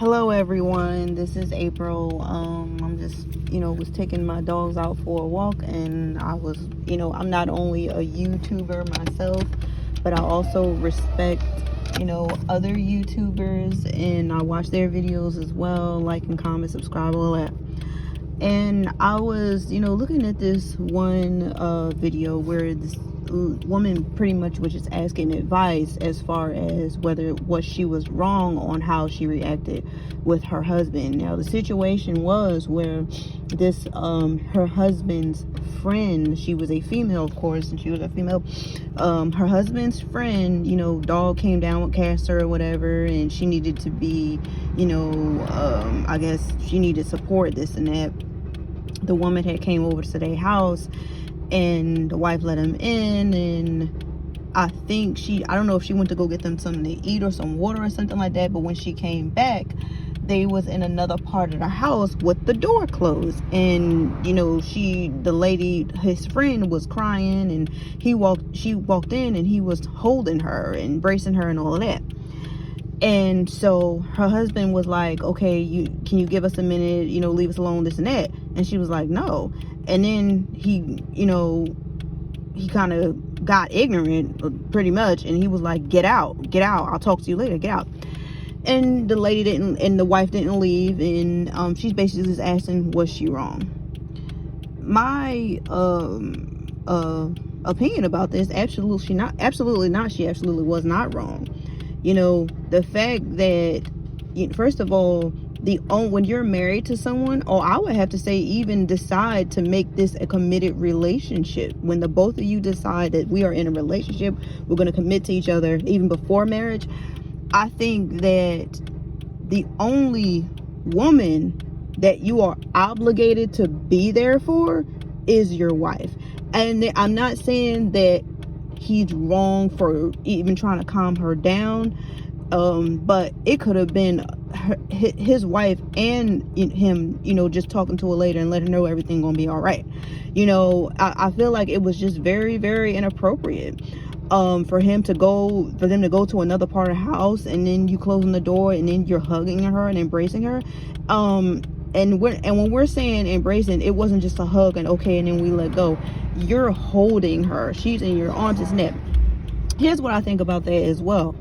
Hello everyone, this is April. I'm just, was taking my dogs out for a walk, and I was, I'm not only a YouTuber myself, but I also respect, other YouTubers, and I watch their videos as well, like and comment, subscribe, all that. And I was, looking at this one video where this woman pretty much was just asking advice as far as what she was wrong on how she reacted with her husband. Now the situation was where this her husband's friend, she was a female, of course, and she was a female, her husband's friend, dog came down with cancer or whatever, and she needed to be, I guess she needed support, this and that. The woman had came over to their house, and the wife let him in, and I don't know if she went to go get them something to eat or some water or something like that, but when she came back, they was in another part of the house with the door closed. And the lady, his friend, was crying, and she walked in, and he was holding her and embracing her and all of that. And so her husband was like, okay, can you give us a minute, leave us alone, this and that. And she was like, no. And then he kind of got ignorant pretty much, and he was like, get out, I'll talk to you later, get out. And the lady didn't, and the wife didn't leave, and she's basically just asking, was she wrong? My opinion about this, absolutely not, she absolutely was not wrong. The fact that, first of all, when you're married to someone, or I would have to say even decide to make this a committed relationship, when the both of you decide that we are in a relationship, we're going to commit to each other even before marriage, I think that the only woman that you are obligated to be there for is your wife. And I'm not saying that he's wrong for even trying to calm her down, but it could have been his wife and him, just talking to her later and let her know everything gonna be all right. I feel like it was just very, very inappropriate for them to go to another part of the house, and then you closing the door, and then you're hugging her and embracing her. And when we're saying embracing, it wasn't just a hug and okay, and then we let go. You're holding her. She's in your arms. It's neck. Here's what I think about that as well.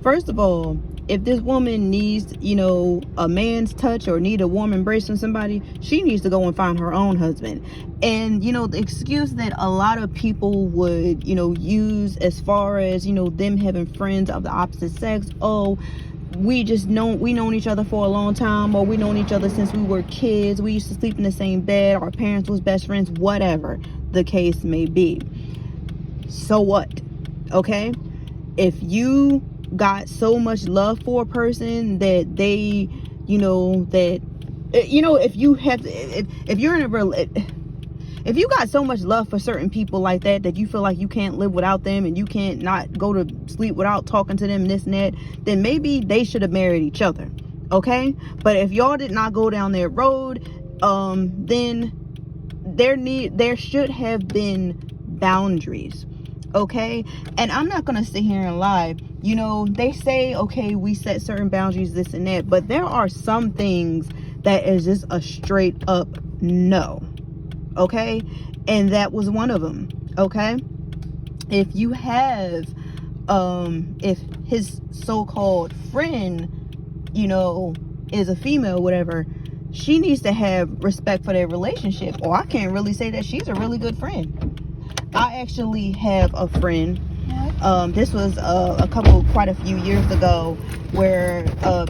First of all, if this woman needs, a man's touch or need a warm embrace from somebody, she needs to go and find her own husband. And, the excuse that a lot of people would, use as far as, them having friends of the opposite sex, we've known each other for a long time, or we've known each other since we were kids, we used to sleep in the same bed, our parents was best friends, whatever the case may be. So what? Okay? If you got so much love for a person that they, if you got so much love for certain people like that you feel like you can't live without them, and you can't not go to sleep without talking to them, this and that, then maybe they should have married each other. Okay? But if y'all did not go down that road, then there should have been boundaries. Okay? And I'm not gonna sit here and lie. They say, okay, we set certain boundaries, this and that, but there are some things that is just a straight up no. Okay? And that was one of them. Okay? If you have if his so-called friend, is a female, whatever, she needs to have respect for their relationship. Or I can't really say that she's a really good friend. I actually have a friend, this was quite a few years ago, where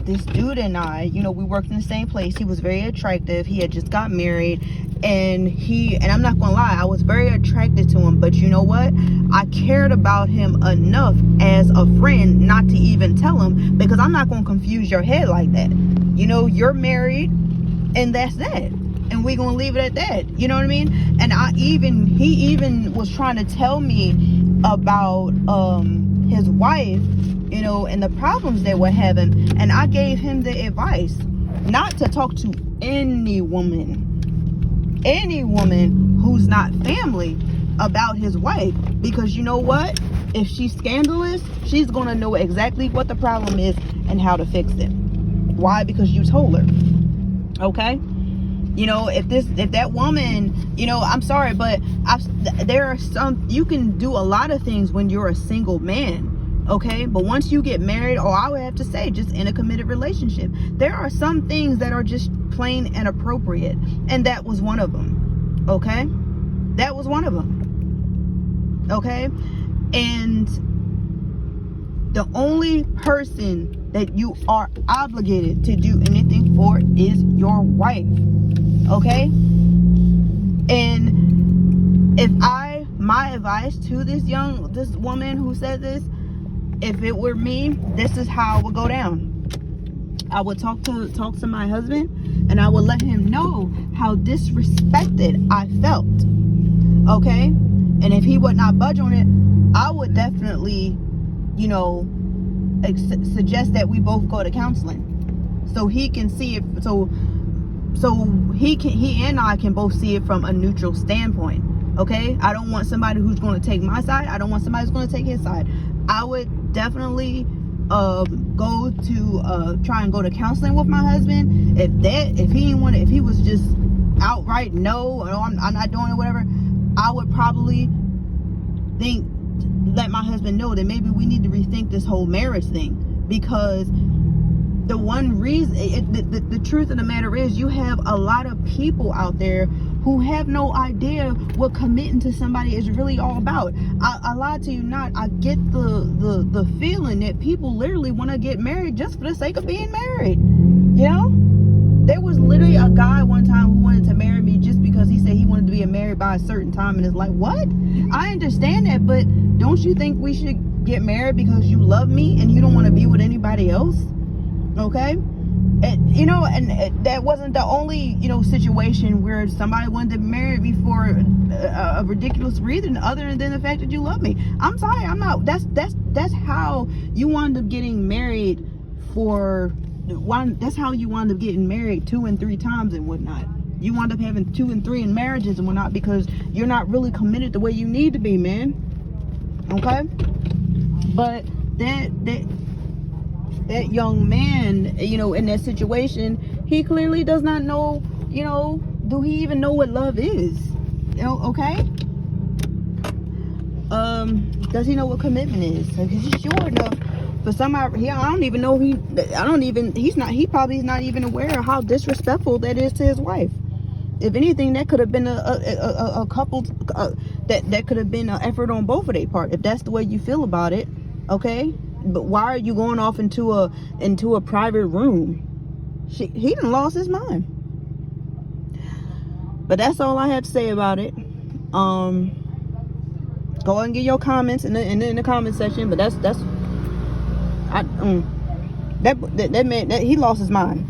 this dude and I, we worked in the same place. He was very attractive. He had just got married, and I'm not gonna lie, I was very attracted to him, but you know what, I cared about him enough as a friend not to even tell him, because I'm not gonna confuse your head like that. You're married, and that's that, and we're gonna leave it at that. You know what I mean? And he even was trying to tell me about his wife, and the problems they were having, and I gave him the advice not to talk to any woman who's not family about his wife, because you know what, if she's scandalous, she's gonna know exactly what the problem is and how to fix it. Why? Because you told her. Okay? You know, if that woman, you know, I'm sorry, but there are some, you can do a lot of things when you're a single man, okay? But once you get married, or I would have to say just in a committed relationship, there are some things that are just plain inappropriate, and that was one of them, okay? That was one of them, okay? And the only person that you are obligated to do anything for is your wife, okay? And if my advice to this woman who said this, if it were me, this is how it would go down. I would talk to my husband, and I would let him know how disrespected I felt, okay? And if he would not budge on it, I would definitely, you know, suggest that we both go to counseling, so he can see it, so he and I can both see it from a neutral standpoint, okay? I don't want somebody who's going to take my side. I don't want somebody who's going to take his side. I would definitely go to try and go to counseling with my husband. If he was just outright no, or I'm not doing it, whatever, I would probably let my husband know that maybe we need to rethink this whole marriage thing, because the one reason, the truth of the matter is, you have a lot of people out there who have no idea what committing to somebody is really all about. I lied to you not. I get the feeling that people literally want to get married just for the sake of being married. You know, there was literally a guy one time who wanted to marry me just because he said he wanted to be married by a certain time, and it's like, what? I understand that, but don't you think we should get married because you love me and you don't want to be with anybody else? Okay? And you know, and that wasn't the only, you know, situation where somebody wanted to marry me for a ridiculous reason other than the fact that you love me. I'm sorry, I'm not. That's how you wound up getting married for one. That's how you wound up getting married 2 and 3 times and whatnot. You wound up having 2 and 3 in marriages and whatnot because you're not really committed the way you need to be, man. Okay? But that young man, you know, in that situation, he clearly does not know, you know, do he even know what love is? You know, okay? Does he know what commitment is? Because sure enough, for somebody, he probably is not even aware of how disrespectful that is to his wife. If anything, that could have been a couple, that could have been an effort on both of their part, if that's the way you feel about it, okay? But why are you going off into a private room? He done lost his mind. But that's all I have to say about it. Go ahead and get your comments in the comment section. But that man, he lost his mind.